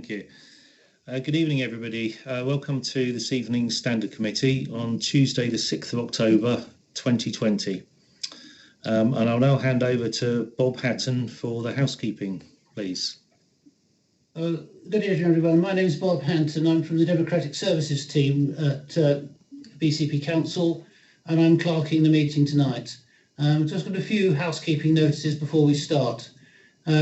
Thank you. Good evening, everybody. Welcome to this evening's Standard Committee on Tuesday, the 6th of October, 2020. And I'll now hand over to Bob Hatton for the housekeeping, please. Good evening, everyone. My name is Bob Hatton. I'm from the Democratic Services team at BCP Council, and I'm clerking the meeting tonight. Just got a few housekeeping notices before we start.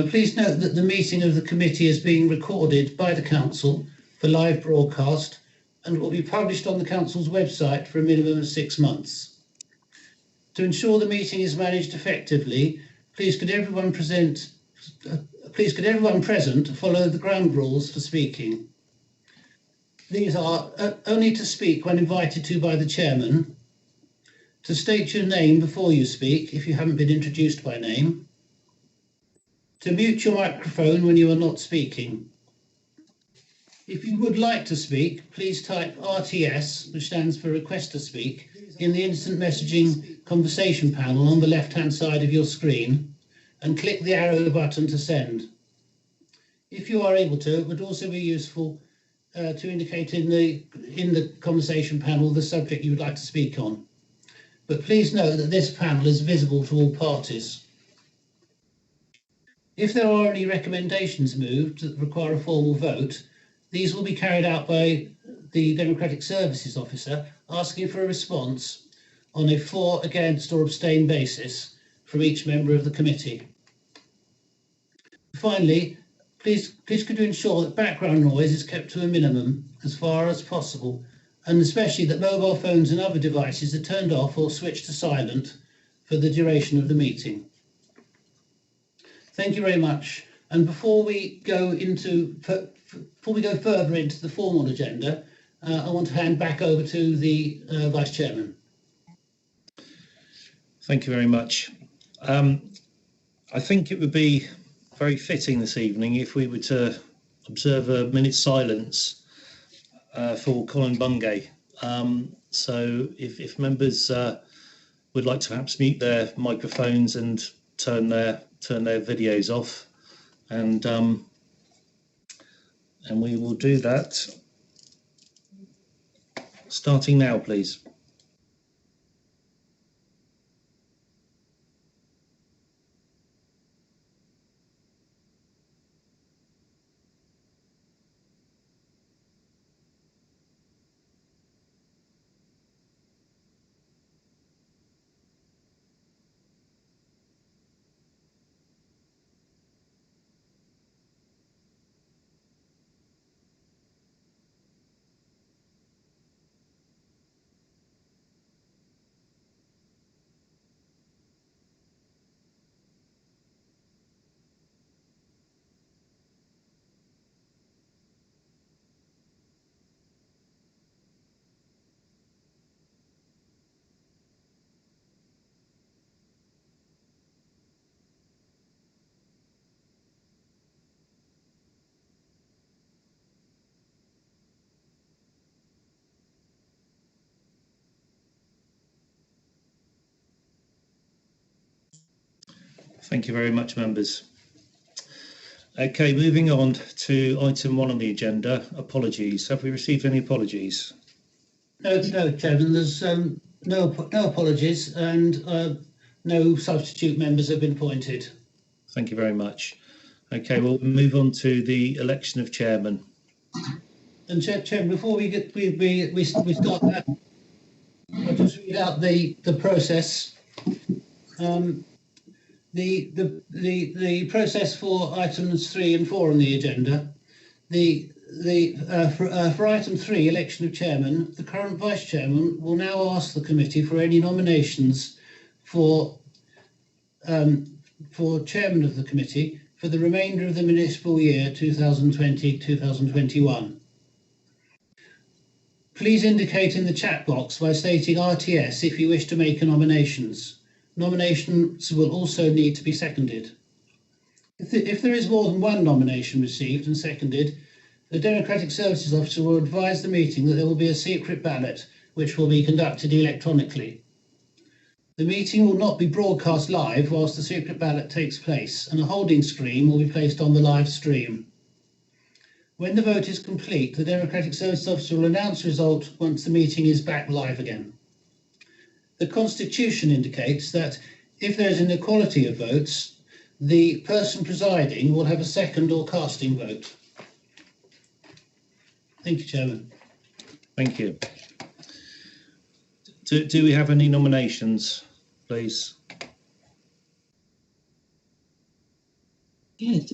Please note that the meeting of the committee is being recorded by the Council for live broadcast and will be published on the Council's website for a minimum of 6 months. To ensure the meeting is managed effectively, please could everyone present follow the ground rules for speaking. These are only to speak when invited to by the chairman, to state your name before you speak if you haven't been introduced by name, to mute your microphone when you are not speaking. If you would like to speak, please type RTS, which stands for Request to Speak, in the instant messaging conversation panel on the left-hand side of your screen and click the arrow button to send. If you are able to, it would also be useful to indicate in the conversation panel the subject you would like to speak on. But please note that this panel is visible to all parties. If there are any recommendations moved that require a formal vote, these will be carried out by the Democratic Services Officer, asking for a response on a for, against or abstain basis from each member of the committee. Finally, please could you ensure that background noise is kept to a minimum as far as possible, and especially that mobile phones and other devices are turned off or switched to silent for the duration of the meeting. Thank you very much. And before we go further into the formal agenda, I want to hand back over to the Vice Chairman. Thank you very much. I think it would be very fitting this evening if we were to observe a minute's silence for Colin Bungay. So if members would like to perhaps mute their microphones and turn their videos off, and we will do that starting now, please. Thank you very much, members. Okay, moving on to item 1 on the agenda, apologies. Have we received any apologies? No, Chairman, there's no apologies, and no substitute members have been appointed. Thank you very much. Okay, we'll move on to the election of chairman. And Chairman, before we start that, I'll just read out the process. The process for items 3 and 4 on the agenda. For item 3, election of chairman, the current vice chairman will now ask the committee for any nominations for chairman of the committee for the remainder of the municipal year 2020-2021. Please indicate in the chat box by stating RTS if you wish to make nominations. Nominations will also need to be seconded. If there is more than one nomination received and seconded, the Democratic Services Officer will advise the meeting that there will be a secret ballot which will be conducted electronically. The meeting will not be broadcast live whilst the secret ballot takes place, and a holding screen will be placed on the live stream. When the vote is complete, the Democratic Service Officer will announce the result once the meeting is back live again. The Constitution indicates that if there is an equality of votes, the person presiding will have a second or casting vote. Thank you, Chairman. Thank you. Do we have any nominations, please? Yes,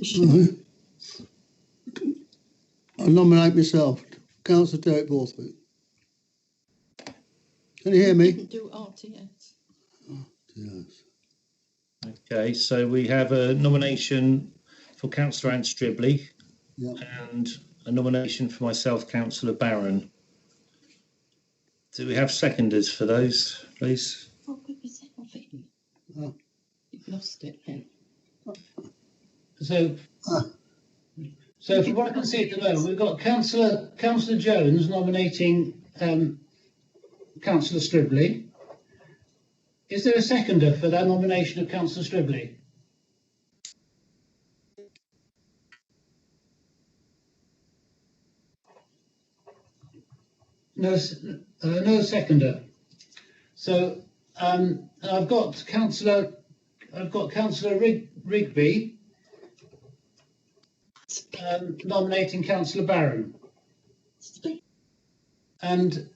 I nominate myself, Councillor Derek Borthwick. Can you hear me? Didn't do RTS. Yes. Okay, so we have a nomination for Councillor Anne Stribley and a nomination for myself, Councillor Barron. Do we have seconders for those, please? Oh, good yourself in. Oh. You've lost it then. So from what I can see at the moment, we've got Councillor Jones nominating Councillor Stribley. Is there a seconder for that nomination of Councillor Stribley? No, no seconder. So I've got Councillor Rigby nominating Councillor Barron, and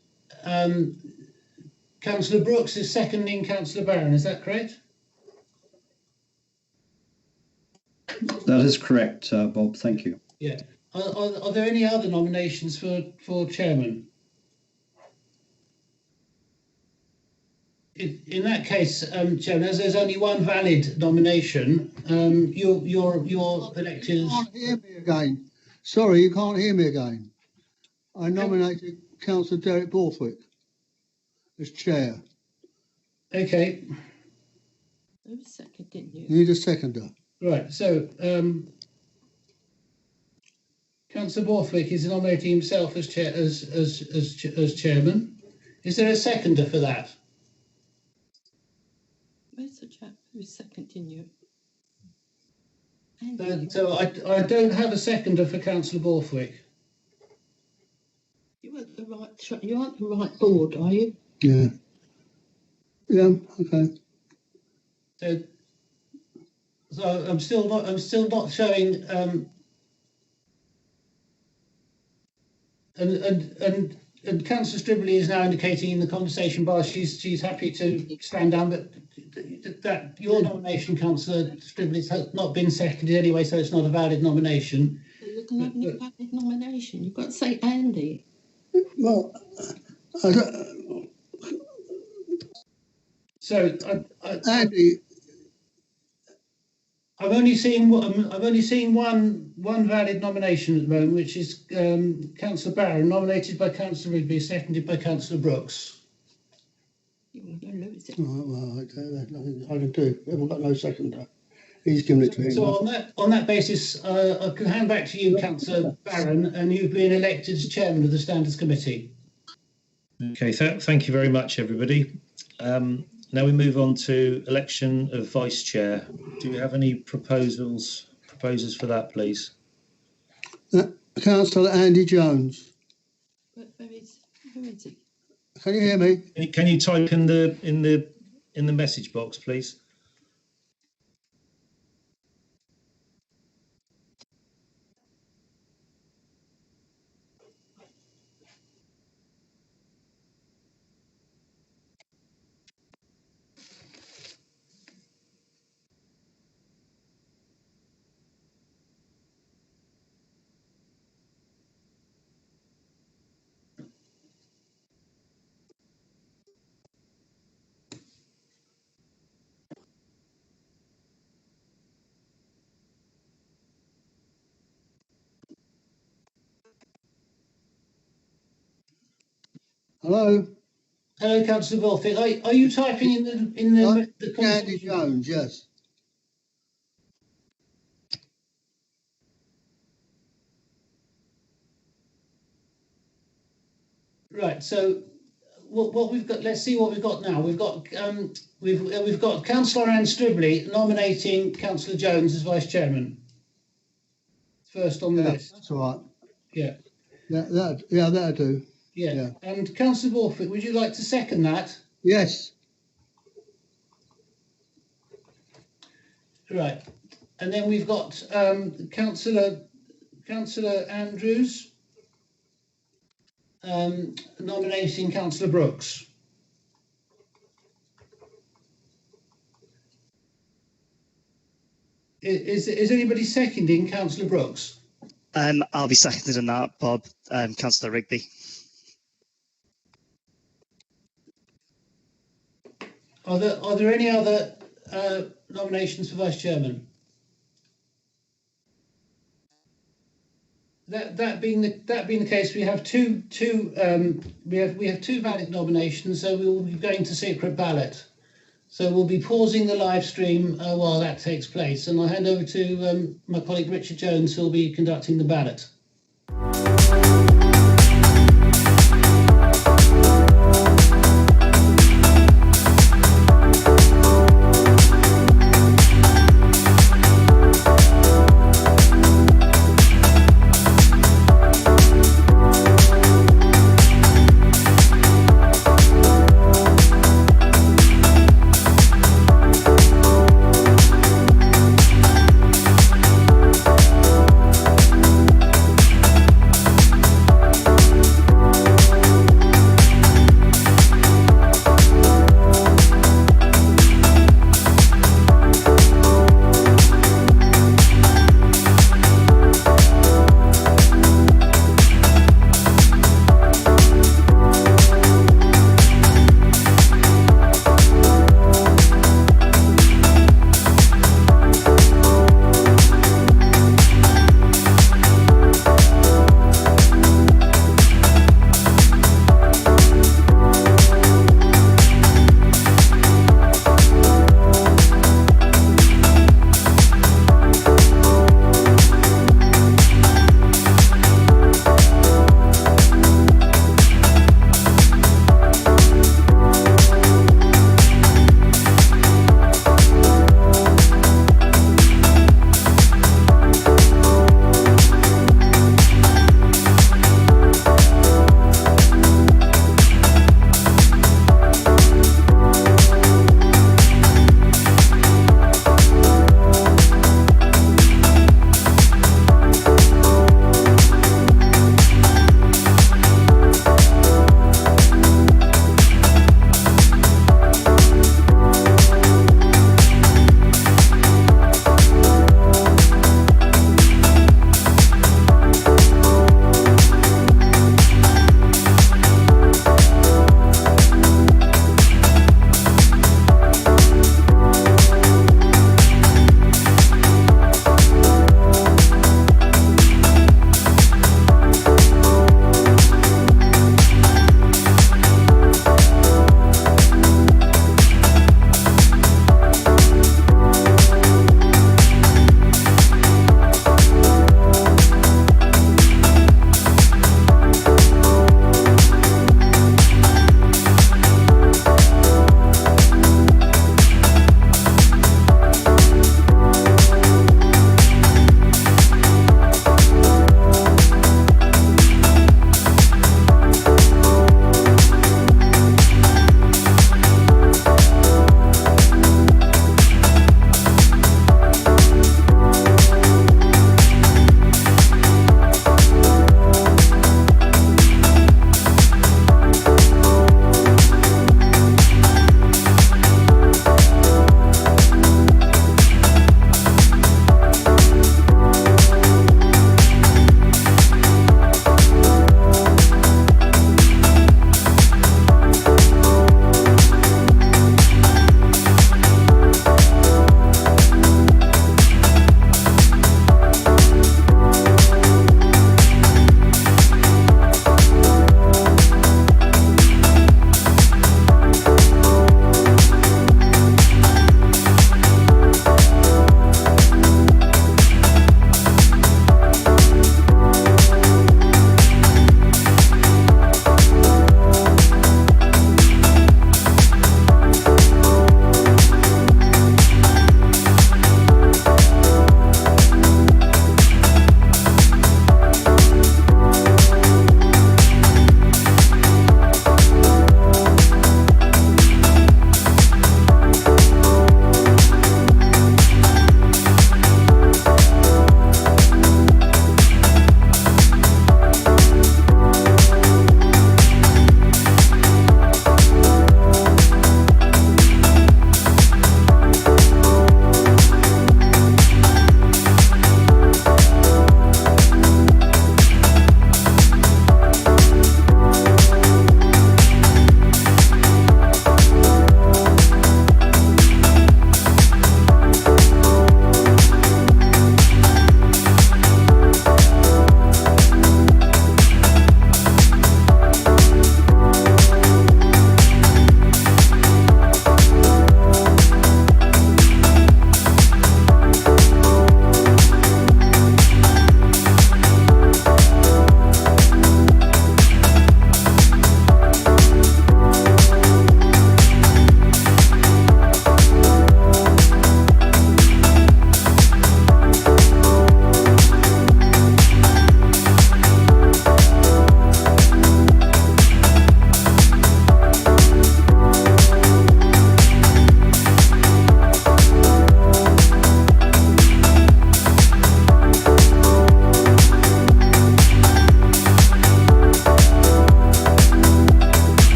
Councillor Brooks is seconding Councillor Barron. Is that correct? That is correct, Bob. Thank you. Yeah. Are there any other nominations for chairman? In that case, Chairman, as there's only one valid nomination, you're elected. You can't hear me again. Sorry, you can't hear me again. I nominated Councillor Derek Borthwick as chair. Okay. Who seconded you? You need a seconder. Right. So Councillor Borthwick is nominating himself as chair as chairman. Is there a seconder for that? Where's the chap who's seconding you? So I don't have a seconder for Councillor Borthwick. You aren't the right board, are you? Yeah. Yeah. Okay. So I'm still not showing. And Councillor Stribley is now indicating in the conversation bar she's happy to stand down, but that your nomination, Councillor Stribley, has not been seconded anyway, so it's not a valid nomination. So you can have a valid nomination. You've got to say Andy. Well, So Andy, I'm only seeing one valid nomination at the moment, which is Councillor Barron, nominated by Councillor Rigby, seconded by Councillor Brooks. You want to lose it. well, there's nothing I can do. We haven't got no seconder. He's given it to him. So on that basis, I can hand back to you, Councillor Barron, and you've been elected as chairman of the Standards Committee. Okay, thank you very much, everybody. Now we move on to election of vice chair. Do we have any proposals for that, please? Councillor Andy Jones. Who is he? Can you hear me? Can you type in the message box, please? Hello? Hello, Councillor Borthwick. Are you typing in the Andy Jones, yes. Right. So what we've got? Let's see what we've got now. We've got Councillor Anne Stribley nominating Councillor Jones as vice chairman. First on the list. That's all right. Yeah. That'll do. Yeah. Yeah. And Councillor Borthwick, would you like to second that? Yes. Right. And then we've got Councillor Andrews nominating Councillor Brooks. Is anybody seconding Councillor Brooks? I'll be seconded on that, Bob. Councillor Rigby. Are there any other nominations for vice chairman? That being the case, we have two valid nominations, so we will be going to secret ballot. So we'll be pausing the live stream while that takes place, and I'll hand over to my colleague Richard Jones, who will be conducting the ballot.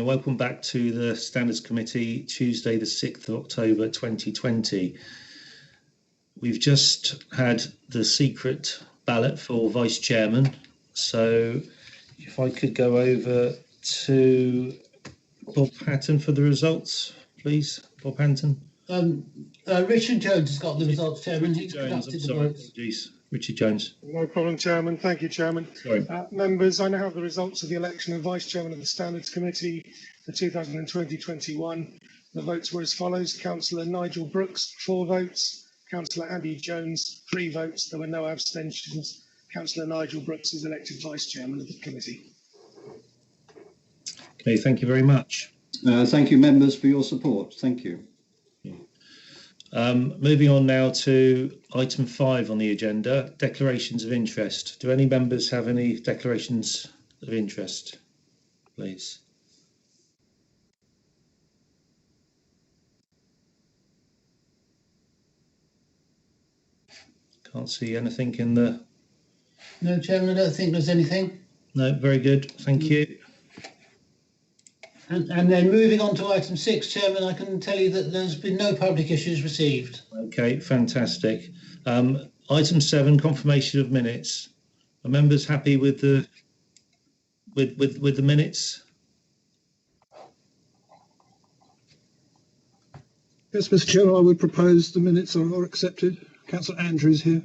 and welcome back to the Standards Committee, Tuesday the 6th of October 2020. We've just had the secret ballot for Vice Chairman, so if I could go over to Bob Hatton for the results, please. Bob Hatton. Richard Jones has got the results, Chairman. He's conducted the votes. Apologies. Richard Jones. No problem, Chairman. Thank you, Chairman. Sorry. Members, I now have the results of the election of Vice Chairman of the Standards Committee for 2020-21. The votes were as follows. Councillor Nigel Brooks, 4 votes. Councillor Andy Jones, 3 votes. There were no abstentions. Councillor Nigel Brooks is elected Vice Chairman of the committee. Okay, thank you very much. Thank you, members, for your support. Thank you. Moving on now to item 5 on the agenda, declarations of interest. Do any members have any declarations of interest, please? Can't see anything in the... No, Chairman, I don't think there's anything. No, very good. Thank you. And then moving on to item 6, Chairman, I can tell you that there's been no public issues received. Okay, fantastic. Item 7, confirmation of minutes. Are members happy with the with the minutes? Yes, Mr. Chairman, I would propose the minutes are accepted. Councillor Andrews here.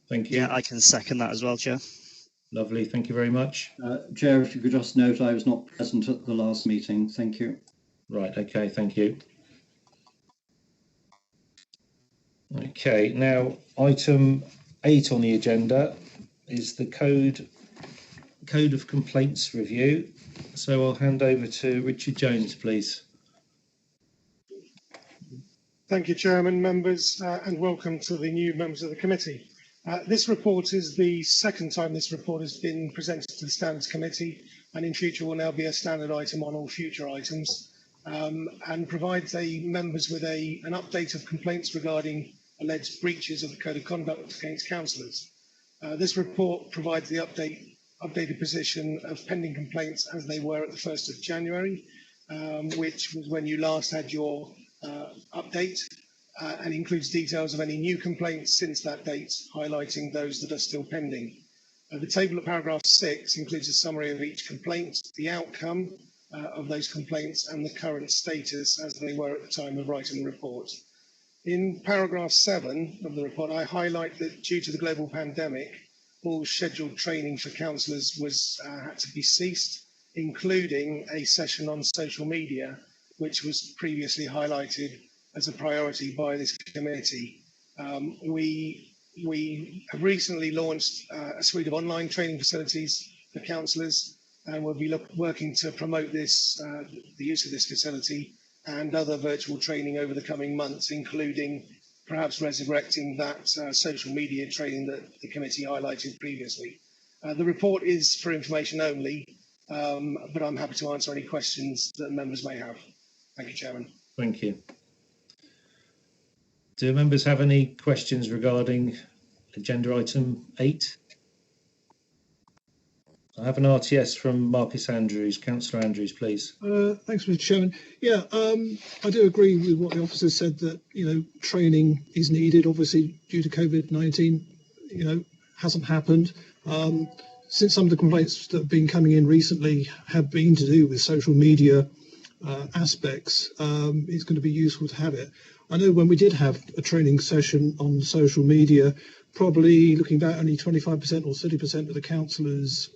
Thank you. Yeah, I can second that as well, Chair. Lovely, thank you very much. Chair, if you could just note I was not present at the last meeting. Thank you. Right, okay, thank you. Okay, now item 8 on the agenda is the Code of Complaints review. So I'll hand over to Richard Jones, please. Thank you, Chairman, members, and welcome to the new members of the committee. This report is the second time this report has been presented to the Standards Committee, and in future will now be a standard item on all future items, and provides members with an update of complaints regarding alleged breaches of the Code of Conduct against councillors. This report provides the updated position of pending complaints as they were at the 1st of January, which was when you last had your update. And includes details of any new complaints since that date, highlighting those that are still pending. The table at paragraph 6 includes a summary of each complaint, the outcome of those complaints, and the current status as they were at the time of writing the report. In paragraph 7 of the report, I highlight that due to the global pandemic, all scheduled training for councillors had to be ceased, including a session on social media, which was previously highlighted as a priority by this committee. We have recently launched a suite of online training facilities for councillors, and we'll be working to promote this, the use of this facility and other virtual training over the coming months, including perhaps resurrecting that social media training that the committee highlighted previously. The report is for information only, but I'm happy to answer any questions that members may have. Thank you, Chairman. Thank you. Do members have any questions regarding agenda item 8? I have an RTS from Marcus Andrews. Councillor Andrews, please. Thanks, Mr. Chairman. Yeah, I do agree with what the officer said that, training is needed. Obviously, due to COVID-19, hasn't happened. Since some of the complaints that have been coming in recently have been to do with social media aspects, it's going to be useful to have it. I know when we did have a training session on social media, probably looking back, only 25% or 30% of the councillors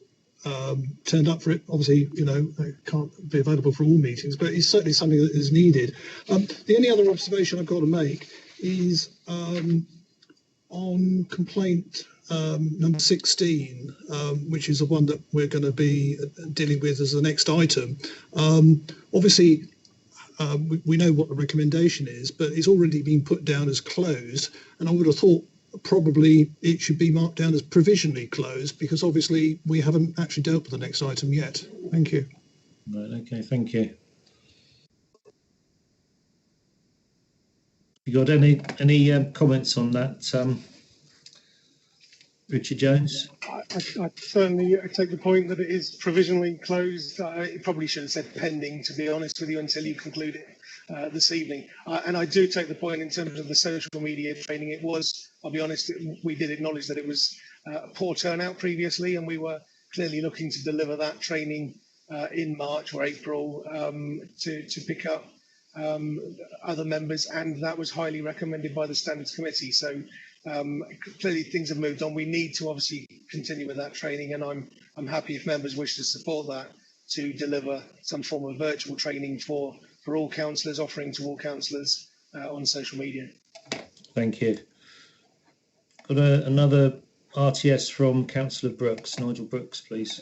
turned up for it. Obviously, they can't be available for all meetings, but it's certainly something that is needed. The only other observation I've got to make is on complaint number 16, which is the one that we're going to be dealing with as the next item. Obviously, we know what the recommendation is, but it's already been put down as closed, and I would have thought probably it should be marked down as provisionally closed, because obviously we haven't actually dealt with the next item yet. Thank you. Right, okay, thank you. You got any comments on that, Richard Jones. I certainly take the point that it is provisionally closed. It probably should have said pending, to be honest with you, until you conclude it this evening. And I do take the point in terms of the social media training. It was, I'll be honest, we did acknowledge that it was a poor turnout previously, and we were clearly looking to deliver that training in March or April to pick up other members, and that was highly recommended by the Standards Committee. So clearly things have moved on. We need to obviously continue with that training, and I'm happy if members wish to support that, to deliver some form of virtual training for all councillors, offering to all councillors on social media. Thank you. Got another RTS from Councillor Brooks. Nigel Brooks, please.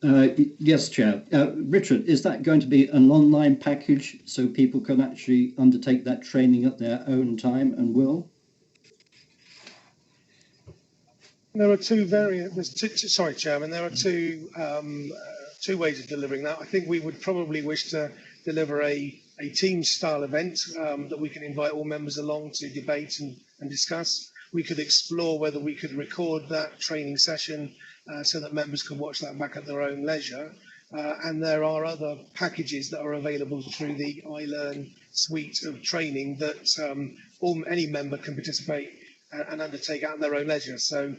Yes, Chair. Richard, is that going to be an online package so people can actually undertake that training at their own time and will? There are two sorry, Chairman. There are two ways of delivering that. I think we would probably wish to deliver a team-style event that we can invite all members along to debate and discuss. We could explore whether we could record that training session so that members can watch that back at their own leisure. And there are other packages that are available through the iLearn suite of training that any member can participate and undertake at their own leisure. So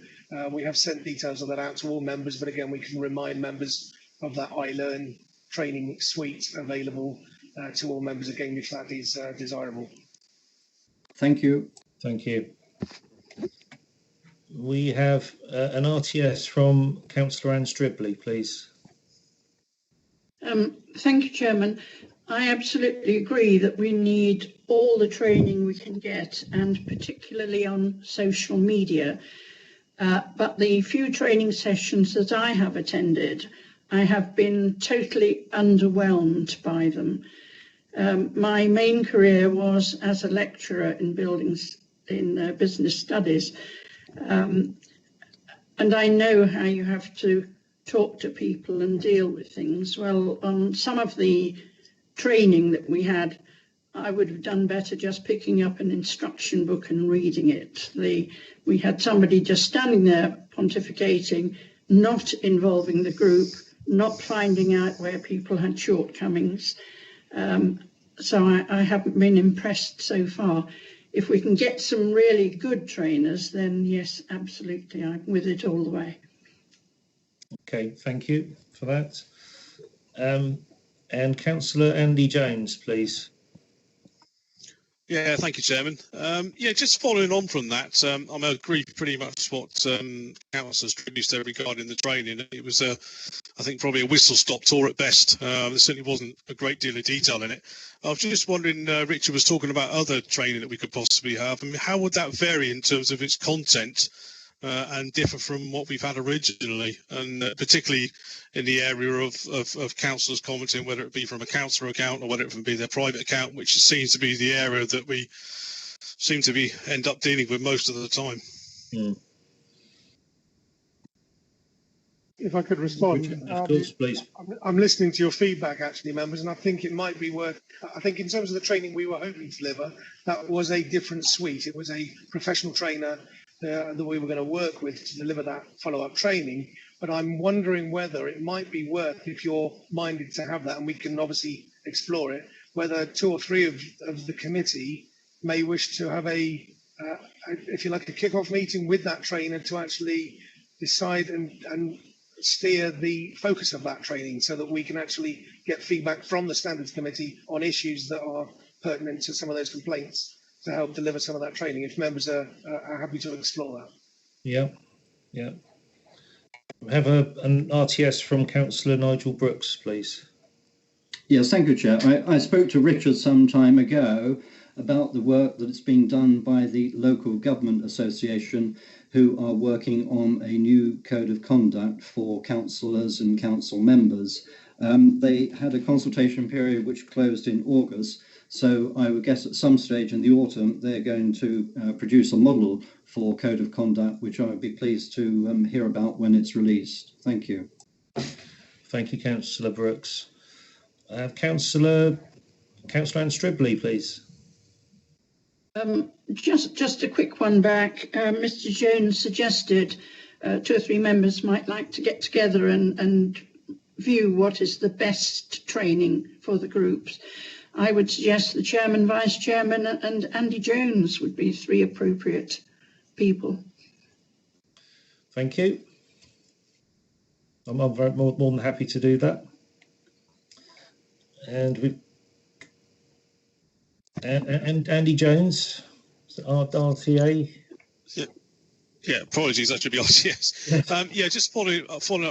we have sent details of that out to all members, but again, we can remind members of that iLearn training suite available to all members again if that is desirable. Thank you. Thank you. We have an RTS from Councillor Anne Stribley, please. Thank you, Chairman. I absolutely agree that we need all the training we can get, and particularly on social media. But the few training sessions that I have attended, I have been totally underwhelmed by them. My main career was as a lecturer in business studies. And I know how you have to talk to people and deal with things. Well, on some of the training that we had, I would have done better just picking up an instruction book and reading it. We had somebody just standing there pontificating, not involving the group, not finding out where people had shortcomings. So I haven't been impressed so far. If we can get some really good trainers, then yes, absolutely, I'm with it all the way. Okay, thank you for that. And Councillor Andy Jones, please. Yeah, thank you, Chairman. Yeah, just following on from that, I agree pretty much what Councillor Stribley said regarding the training. It was, I think, probably a whistle-stop tour at best. There certainly wasn't a great deal of detail in it. I was just wondering, Richard was talking about other training that we could possibly have. I mean, how would that vary in terms of its content and differ from what we've had originally, and particularly in the area of councillors commenting, whether it be from a councillor account or whether it be their private account, which seems to be the area that we seem to end up dealing with most of the time. If I could respond, of course, please. I'm listening to your feedback, actually, members, and I think it might be worth. I think in terms of the training we were hoping to deliver, that was a different suite. It was a professional trainer that we were going to work with to deliver that follow-up training. But I'm wondering whether it might be worth, if you're minded to have that, and we can obviously explore it, whether 2 or 3 of the committee may wish to have if you like, a kick-off meeting with that trainer to actually decide and steer the focus of that training, so that we can actually get feedback from the Standards Committee on issues that are pertinent to some of those complaints, to help deliver some of that training, if members are happy to explore that. Yeah. Have an RTS from Councillor Nigel Brooks, please. Yes, thank you, Chair. I spoke to Richard some time ago about the work that is being done by the Local Government Association, who are working on a new code of conduct for councillors and council members. They had a consultation period which closed in August, so I would guess at some stage in the autumn they're going to produce a model for code of conduct, which I would be pleased to hear about when it's released. Thank you. Thank you, Councillor Brooks. Councillor Anne Stribley, please. Just a quick one back. Mr. Jones suggested two or three members might like to get together and view what is the best training for the groups. I would suggest the chairman, vice chairman, and Andy Jones would be three appropriate people. Thank you. I'm more than happy to do that. And Andy Jones, RTA. Yeah, apologies, that should be RTS. Yeah, just following up from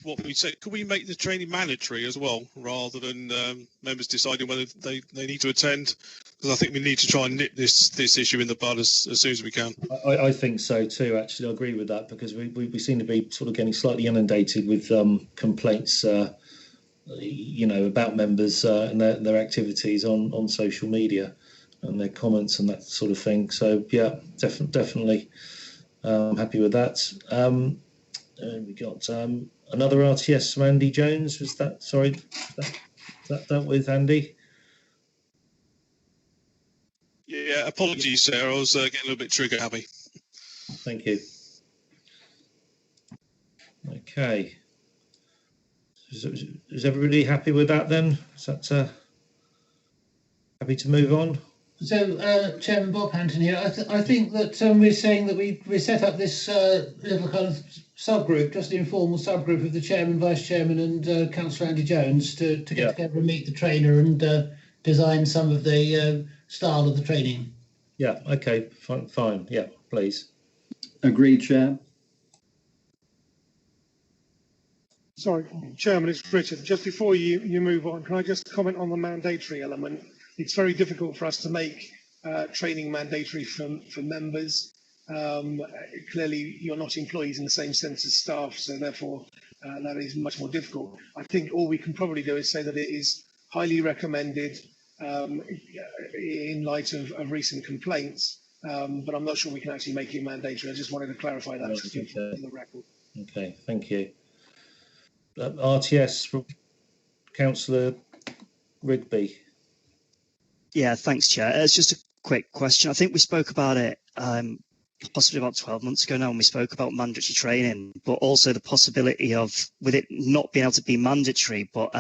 what we said, could we make the training mandatory as well, rather than members deciding whether they need to attend? Because I think we need to try and nip this issue in the bud as soon as we can. I think so too, actually. I agree with that, because we seem to be sort of getting slightly inundated with complaints, about members and their activities on social media and their comments and that sort of thing. So, yeah, definitely. Happy with that. We got another RTS from Andy Jones. Was that dealt with, Andy? Yeah, apologies, Sarah. I was getting a little bit trigger happy. Thank you. Okay. Is everybody happy with that then? Is that happy to move on? So, Chairman Bob Hanton here. I think that we're saying that we set up this little kind of subgroup, just an informal subgroup of the chairman, vice chairman, and Councillor Andy Jones to get together and meet the trainer and design some of the style of the training. Yeah. Okay. Fine. Yeah. Please. Agreed, Chair. Sorry, Chairman, it's Richard. Just before you move on, can I just comment on the mandatory element? It's very difficult for us to make training mandatory for members. Clearly, you're not employees in the same sense as staff, so therefore that is much more difficult. I think all we can probably do is say that it is highly recommended in light of recent complaints, but I'm not sure we can actually make it mandatory. I just wanted to clarify that in the record. Okay, thank you. RTS from Councillor Rigby. Yeah, thanks, Chair. It's just a quick question. I think we spoke about it possibly about 12 months ago now when we spoke about mandatory training, but also the possibility of, with it not being able to be mandatory, but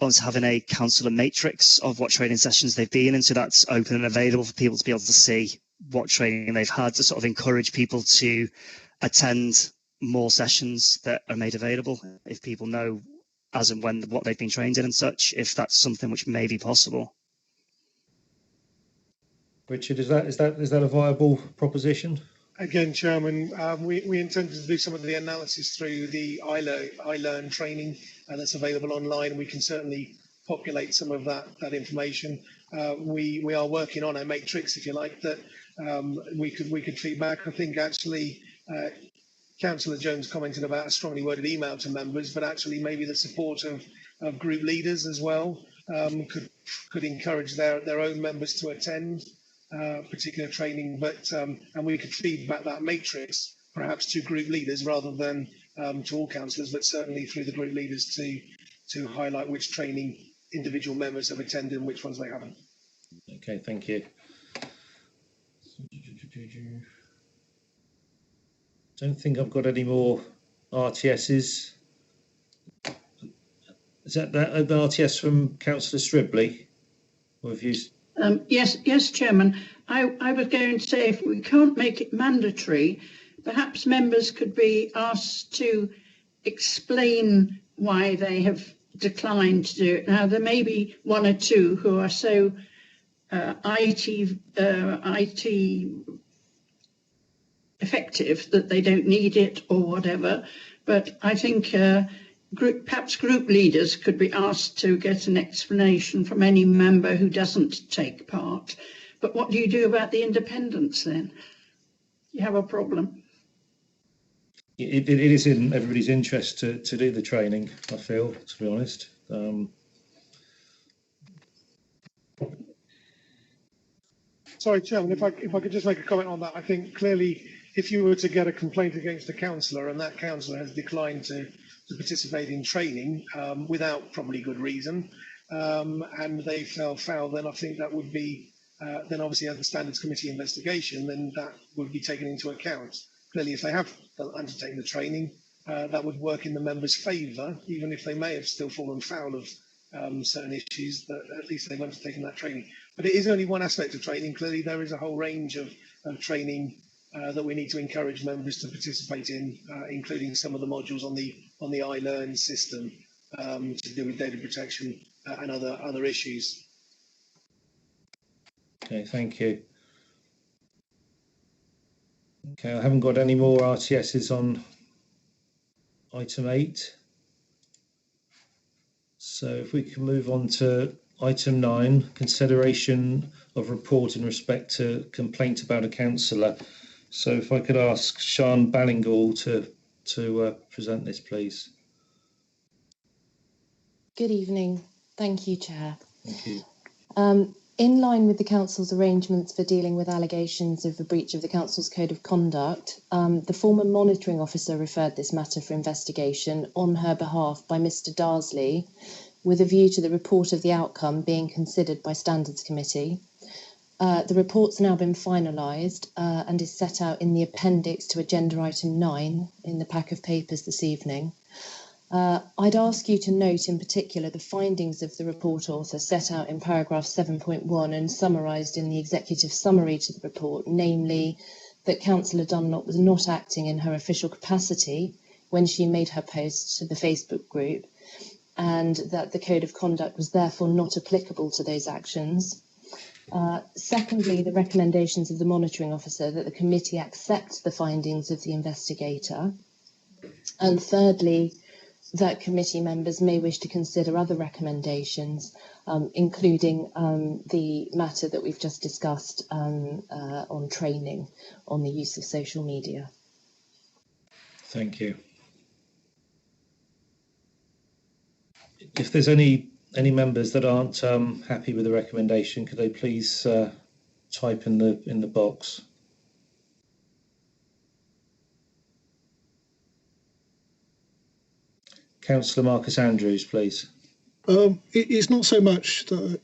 us having a councillor matrix of what training sessions they've been in, so that's open and available for people to be able to see what training they've had, to sort of encourage people to attend more sessions that are made available, if people know as and when what they've been trained in and such, if that's something which may be possible. Richard, is that a viable proposition? Again, Chairman, we intended to do some of the analysis through the iLearn training that's available online. We can certainly populate some of that information. We are working on a matrix, if you like, that we could feed back. I think actually Councillor Jones commented about a strongly worded email to members, but actually maybe the support of group leaders as well could encourage their own members to attend particular training, and we could feed back that matrix perhaps to group leaders rather than to all councillors, but certainly through the group leaders to highlight which training individual members have attended and which ones they haven't. Okay, thank you. Don't think I've got any more RTSs. Is that an RTS from Councillor Stribley? Or have you... Yes, Chairman. I was going to say, if we can't make it mandatory, perhaps members could be asked to explain why they have declined to do it. Now, there may be one or two who are so IT effective that they don't need it or whatever, but I think perhaps group leaders could be asked to get an explanation from any member who doesn't take part. But what do you do about the independents then? You have a problem. It is in everybody's interest to do the training, I feel, to be honest. Sorry, Chairman, if I could just make a comment on that. I think clearly if you were to get a complaint against a councillor and that councillor has declined to participate in training without probably good reason, and they fell foul, then I think that would be, then obviously as the Standards Committee investigation, then that would be taken into account. clearly, if they have undertaken the training, that would work in the members' favour, even if they may have still fallen foul of certain issues, that at least they've undertaken that training. But it is only one aspect of training. Clearly, there is a whole range of training that we need to encourage members to participate in, including some of the modules on the iLearn system to do with data protection and other issues. Okay, thank you. Okay, I haven't got any more RTSs on item 8. So if we can move on to item 9, consideration of report in respect to complaint about a councillor. So if I could ask Sian Ballingall to present this, please. Good evening. Thank you, Chair. Thank you. In line with the Council's arrangements for dealing with allegations of a breach of the Council's Code of Conduct, the former monitoring officer referred this matter for investigation on her behalf by Mr. Darsley, with a view to the report of the outcome being considered by Standards Committee. The report's now been finalised and is set out in the appendix to agenda item 9 in the pack of papers this evening. I'd ask you to note in particular the findings of the report author set out in paragraph 7.1 and summarised in the executive summary to the report, namely that Councillor Dunlop was not acting in her official capacity when she made her post to the Facebook group, and that the Code of Conduct was therefore not applicable to those actions. Secondly, the recommendations of the monitoring officer that the committee accepts the findings of the investigator. And thirdly, that committee members may wish to consider other recommendations, including the matter that we've just discussed on training on the use of social media. Thank you. If there's any members that aren't happy with the recommendation, could they please type in the box? Councillor Marcus Andrews, please. It's not so much that,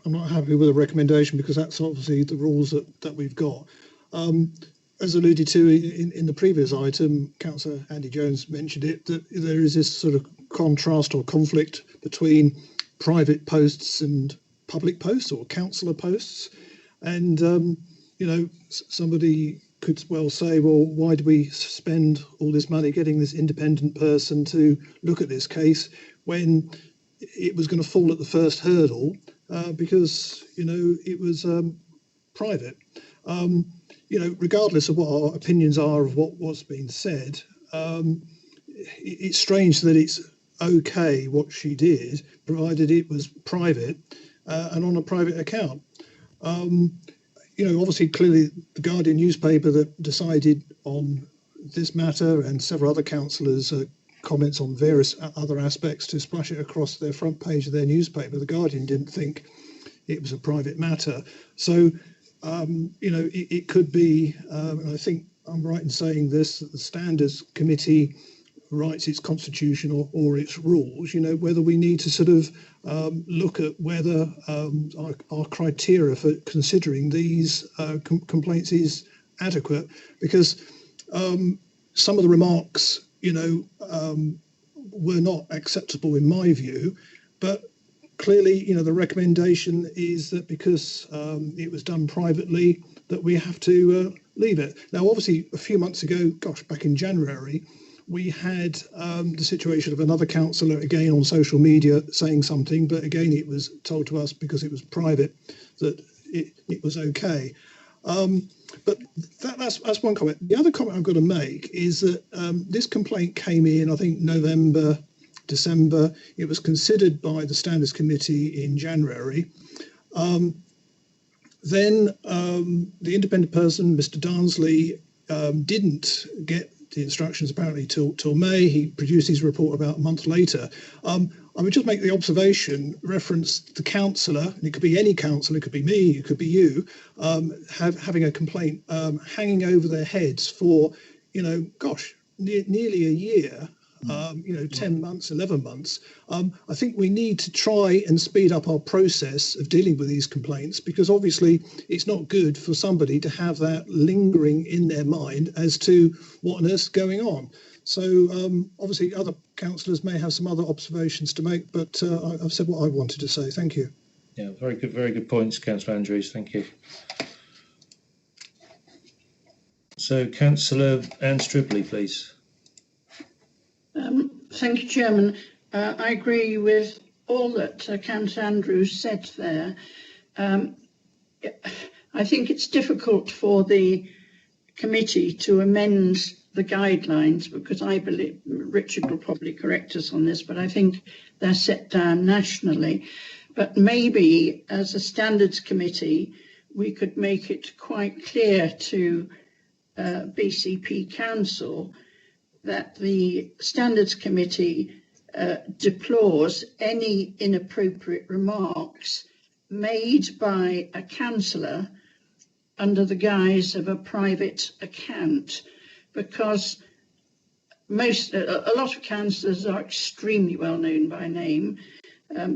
I'm not happy with the recommendation, because that's obviously the rules that we've got. As alluded to in the previous item, Councillor Andy Jones mentioned it, that there is this sort of contrast or conflict between private posts and public posts or councillor posts. And, somebody could well say, well, why do we spend all this money getting this independent person to look at this case when it was going to fall at the first hurdle because, it was private. Regardless of what our opinions are of what was being said, it's strange that it's okay what she did, provided it was private and on a private account. Obviously, clearly, the Guardian newspaper that decided on this matter, and several other councillors' comments on various other aspects to splash it across their front page of their newspaper. The Guardian didn't think it was a private matter. So, it could be, and I think I'm right in saying this, that the Standards Committee writes its constitution or its rules, whether we need to sort of look at whether our criteria for considering these complaints is adequate, because some of the remarks, were not acceptable in my view, but clearly, the recommendation is that because it was done privately, that we have to leave it. Now, obviously, a few months ago, back in January, we had the situation of another councillor, again on social media, saying something, but again, it was told to us because it was private that it was okay. But that's one comment. The other comment I've got to make is that this complaint came in, I think, November, December. It was considered by the Standards Committee in January. Then the independent person, Mr. Darsley, didn't get the instructions apparently till May. He produced his report about a month later. I would just make the observation, reference the councillor, and it could be any councillor, it could be me, it could be you, having a complaint hanging over their heads for, nearly a year. 10 months, 11 months. I think we need to try and speed up our process of dealing with these complaints, because obviously it's not good for somebody to have that lingering in their mind as to what on earth's going on. So obviously other councillors may have some other observations to make, but I've said what I wanted to say. Thank you. Yeah, very good points, Councillor Andrews. Thank you. So, Councillor Anne Stribley, please. Thank you, Chairman. I agree with all that Councillor Andrews said there. I think it's difficult for the committee to amend the guidelines, because I believe, Richard will probably correct us on this, but I think they're set down nationally. But maybe as a standards committee, we could make it quite clear to BCP Council that the Standards Committee deplores any inappropriate remarks made by a councillor under the guise of a private account, because a lot of councillors are extremely well known by name.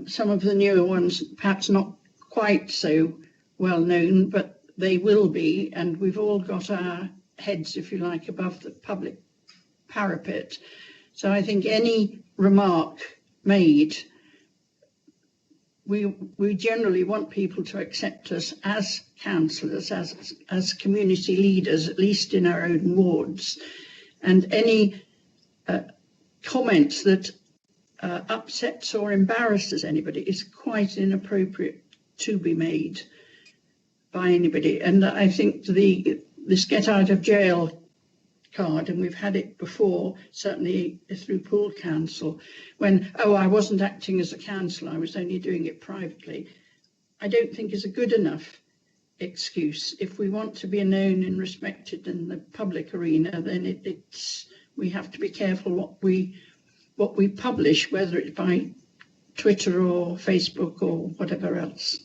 Some of the newer ones perhaps not quite so well known, but they will be, and we've all got our heads, if you like, above the public parapet. So I think any remark made, we generally want people to accept us as councillors, as community leaders, at least in our own wards, and any comment that upsets or embarrasses anybody is quite inappropriate to be made by anybody. And I think this get out of jail card, and we've had it before, certainly through Poole Council, when, oh, I wasn't acting as a councillor, I was only doing it privately, I don't think is a good enough excuse. If we want to be known and respected in the public arena, then we have to be careful what we publish, whether it's by Twitter or Facebook or whatever else.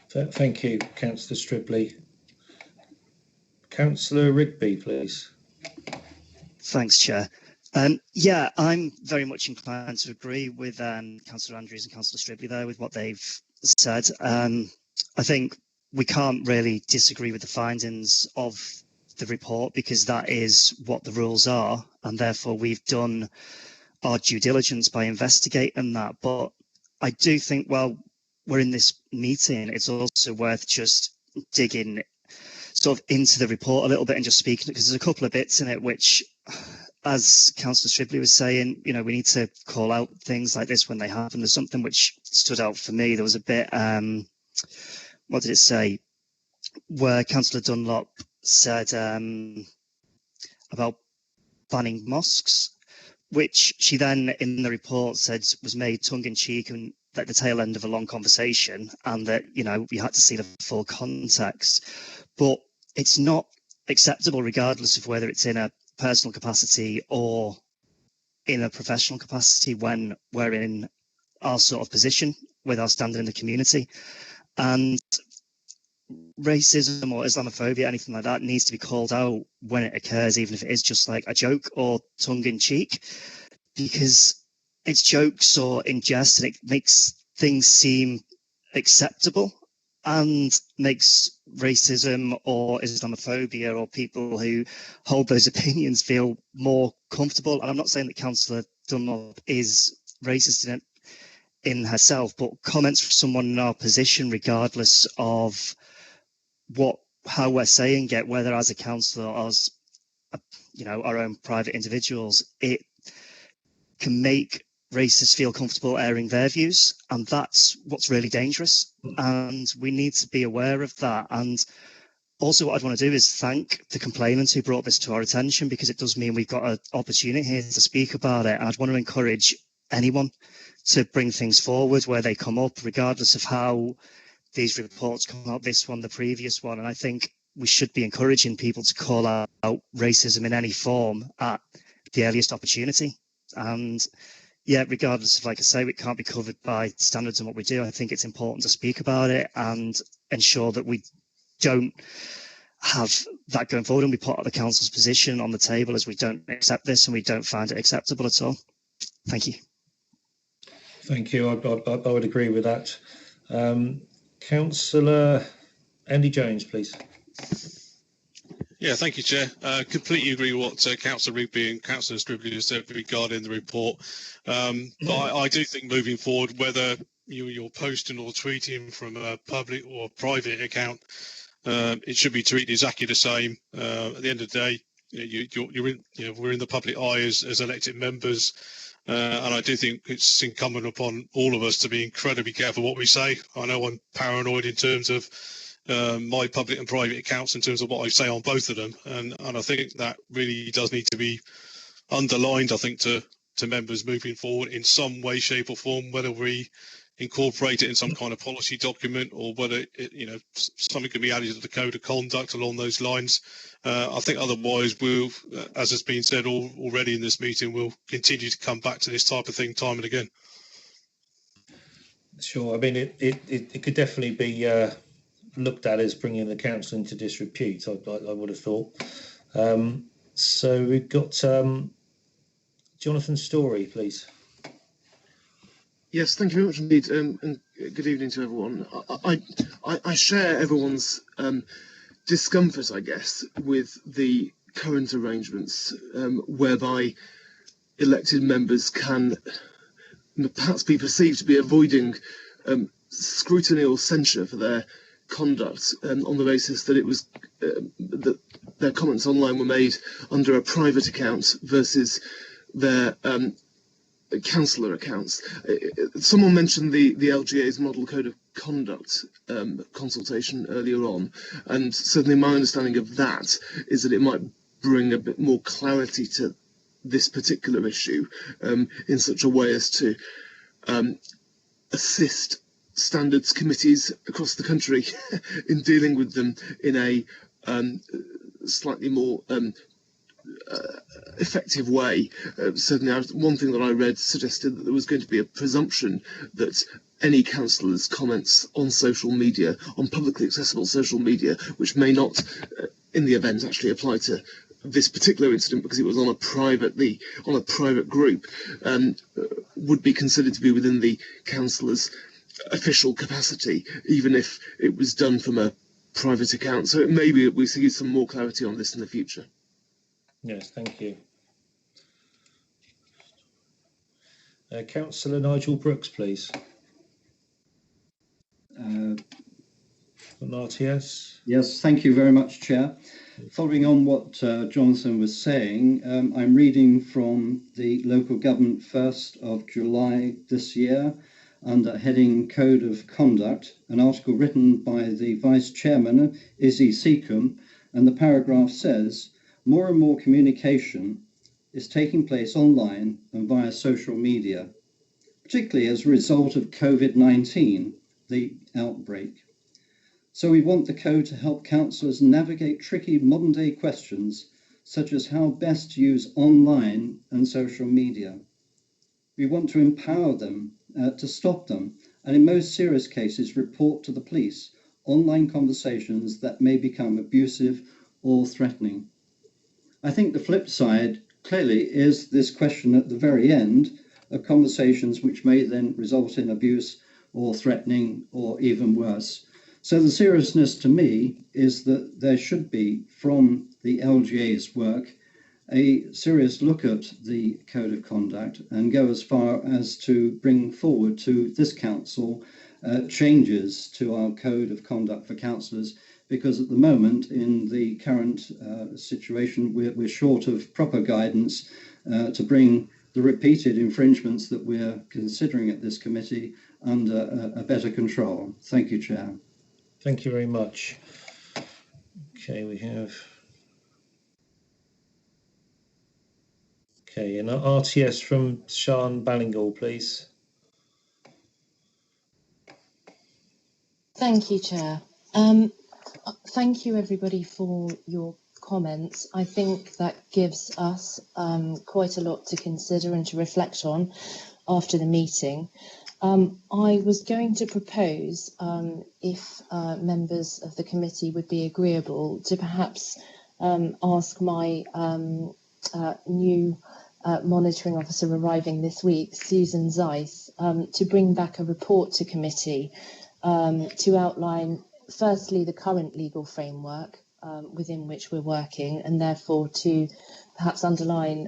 Thank you, Councillor Stribley. Councillor Rigby, please. Thanks, Chair. Yeah, I'm very much inclined to agree with Councillor Andrews and Councillor Stribley there with what they've said. I think we can't really disagree with the findings of the report, because that is what the rules are, and therefore we've done our due diligence by investigating that. But I do think, while we're in this meeting, it's also worth just digging sort of into the report a little bit and just speaking, because there's a couple of bits in it which, as Councillor Stribley was saying, we need to call out things like this when they happen. There's something which stood out for me. There was a bit, what did it say, where Councillor Dunlop said about banning mosques, which she then in the report said was made tongue-in-cheek and at the tail end of a long conversation, and that we had to see the full context. But it's not acceptable, regardless of whether it's in a personal capacity or in a professional capacity, when we're in our sort of position with our standing in the community. And racism or Islamophobia, anything like that, needs to be called out when it occurs, even if it is just like a joke or tongue-in-cheek, because it's jokes or in jest, and it makes things seem acceptable and makes racism or Islamophobia or people who hold those opinions feel more comfortable. And I'm not saying that Councillor Dunlop is racist in herself, but comments from someone in our position, regardless of how we're saying it, whether as a councillor or as our own private individuals, it can make racists feel comfortable airing their views, and that's what's really dangerous, and we need to be aware of that. And also, what I'd want to do is thank the complainant who brought this to our attention, because it does mean we've got an opportunity here to speak about it. And I'd want to encourage anyone to bring things forward where they come up, regardless of how these reports come out, this one, the previous one. And I think we should be encouraging people to call out racism in any form at the earliest opportunity. And yeah, regardless of, like I say, it can't be covered by standards and what we do, I think it's important to speak about it and ensure that we don't have that going forward, and we put the council's position on the table as we don't accept this and we don't find it acceptable at all. Thank you. Thank you. I would agree with that. Councillor Andy Jones, please. Yeah, thank you, Chair. Completely agree with what Councillor Rigby and Councillor Stribley said regarding the report. But I do think moving forward, whether you're posting or tweeting from a public or private account, it should be treated exactly the same. At the end of the day, we're in the public eye as elected members, and I do think it's incumbent upon all of us to be incredibly careful what we say. I know I'm paranoid in terms of my public and private accounts in terms of what I say on both of them, and I think that really does need to be underlined, I think, to members moving forward in some way, shape or form, whether we incorporate it in some kind of policy document or whether something can be added to the code of conduct along those lines. I think otherwise we'll, as has been said already in this meeting, we'll continue to come back to this type of thing time and again. Sure. I mean, it could definitely be looked at as bringing the council into disrepute, I would have thought. So we've got Jonathan Story, please. Yes, thank you very much indeed, and good evening to everyone. I share everyone's discomfort, I guess, with the current arrangements whereby elected members can perhaps be perceived to be avoiding scrutiny or censure for their conduct on the basis that it was that their comments online were made under a private account versus their councillor accounts. Someone mentioned the LGA's model code of conduct consultation earlier on, and certainly my understanding of that is that it might bring a bit more clarity to this particular issue in such a way as to assist standards committees across the country in dealing with them in a slightly more effective way. Certainly, one thing that I read suggested that there was going to be a presumption that any councillor's comments on social media, on publicly accessible social media, which may not, in the event, actually apply to this particular incident because it was on a private group, would be considered to be within the councillor's official capacity, even if it was done from a private account. So maybe we see some more clarity on this in the future. Yes, thank you. Councillor Nigel Brooks, please. From RTS. Yes, thank you very much, Chair. Following on what Jonathan was saying, I'm reading from the Local Government 1st of July this year under heading Code of Conduct, an article written by the Vice Chairman, Izzy Seacombe, and the paragraph says, more and more communication is taking place online and via social media, particularly as a result of COVID-19, the outbreak. So we want the code to help councillors navigate tricky modern-day questions, such as how best to use online and social media. We want to empower them to stop them, and in most serious cases, report to the police online conversations that may become abusive or threatening. I think the flip side clearly is this question at the very end of conversations which may then result in abuse or threatening or even worse. So the seriousness to me is that there should be, from the LGA's work, a serious look at the Code of Conduct and go as far as to bring forward to this council changes to our Code of Conduct for councillors, because at the moment, in the current situation, we're short of proper guidance to bring the repeated infringements that we're considering at this committee under a better control. Thank you, Chair. Thank you very much. Okay, we have... Okay, and RTS from Sian Ballingall, please. Thank you, Chair. Thank you, everybody, for your comments. I think that gives us quite a lot to consider and to reflect on after the meeting. I was going to propose, if members of the committee would be agreeable, to perhaps ask my new monitoring officer arriving this week, Susan Zeiss, to bring back a report to committee to outline, firstly, the current legal framework within which we're working, and therefore to perhaps underline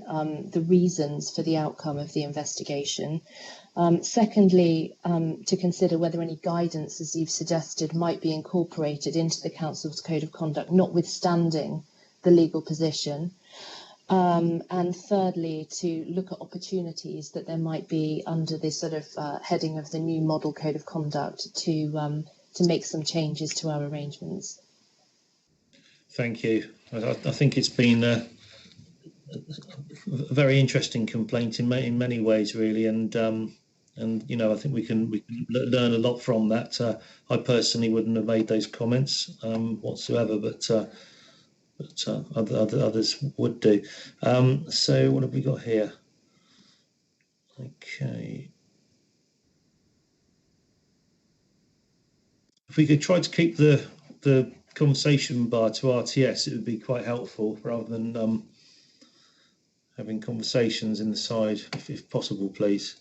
the reasons for the outcome of the investigation. Secondly, to consider whether any guidance, as you've suggested, might be incorporated into the Council's Code of Conduct, notwithstanding the legal position. And thirdly, to look at opportunities that there might be under this sort of heading of the new model Code of Conduct to make some changes to our arrangements. Thank you. I think it's been a very interesting complaint in many ways, really, and you know, I think we can learn a lot from that. I personally wouldn't have made those comments whatsoever, but others would do. So what have we got here? Okay. If we could try to keep the conversation bar to RTS, it would be quite helpful, rather than having conversations in the side, if possible, please.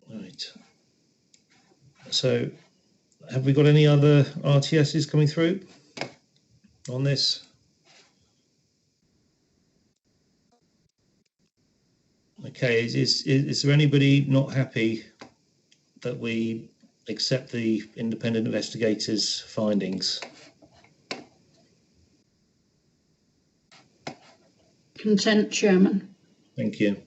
Right. So, have we got any other RTSs coming through on this? Okay, is there anybody not happy that we accept the independent investigators' findings? Consent, Chairman. Thank you.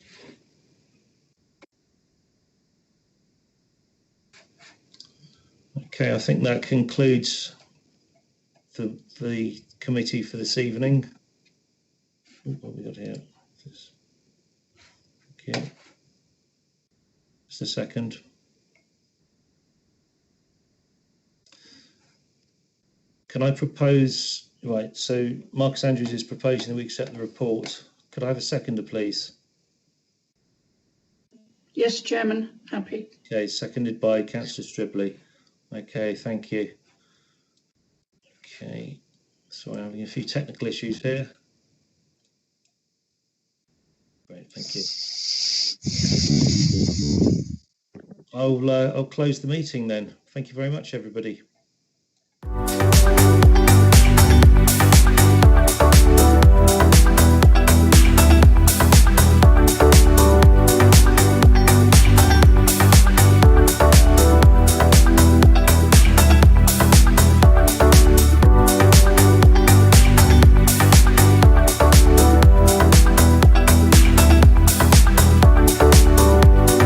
Okay, I think that concludes the committee for this evening. What have we got here? Okay. Just a second. Can I propose, right, so Marcus Andrews is proposing that we accept the report. Could I have a seconder, please? Yes, Chairman, happy. Okay, seconded by Councillor Stribley. Okay, thank you. Okay, so I'm having a few technical issues here. Great, thank you. I'll close the meeting then. Thank you very much, everybody.